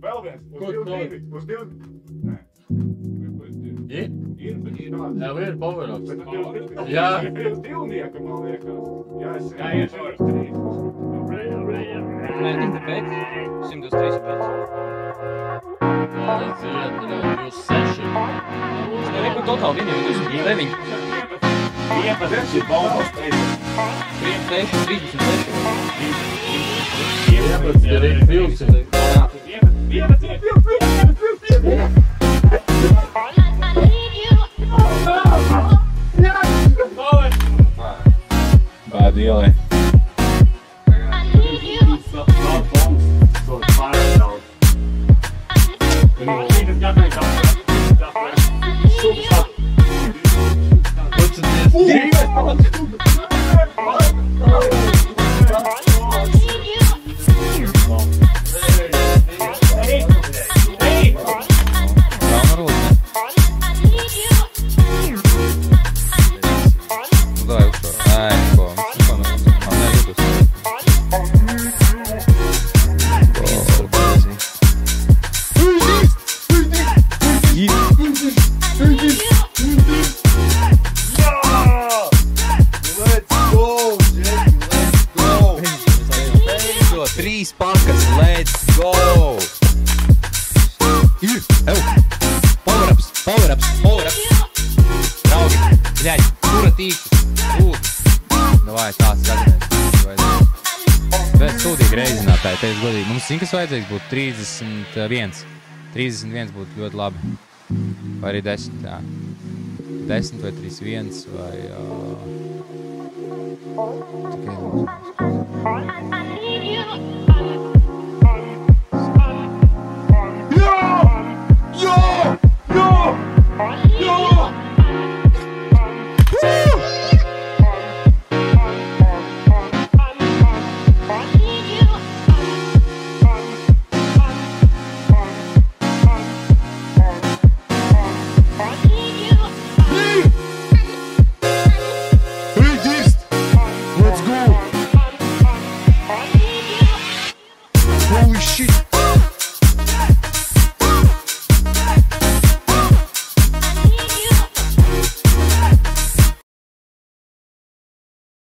Vēl viens. Uz 2-2. Uz 2. Nē. Ir? Ir, bet ir nāc. Jā, ir power-ups. Jā. Uz 2, man liekas. Jā, es ir 3. Nē, tas te pēc. 123 pēc. Aiziet, 26. Es nevienu totāli viņiem 29. 11 ir bombas 30. 36. 11 ir 200. Bad ielai. Trīs pakas, let's go! Ir! Ev! Power-ups! Draugi! Bļaļ! Kura tīkli! Lūdzu! Davai, tās skatināties! Bet sūdīgi reizinātāji, teicu godīgi. Mums zin, kas vajadzīgs būtu 31. 31 būtu ļoti labi. Vai arī 10, jā. 10 vai 31 vai... Tikai lūdzu. Let's go! Holy shit!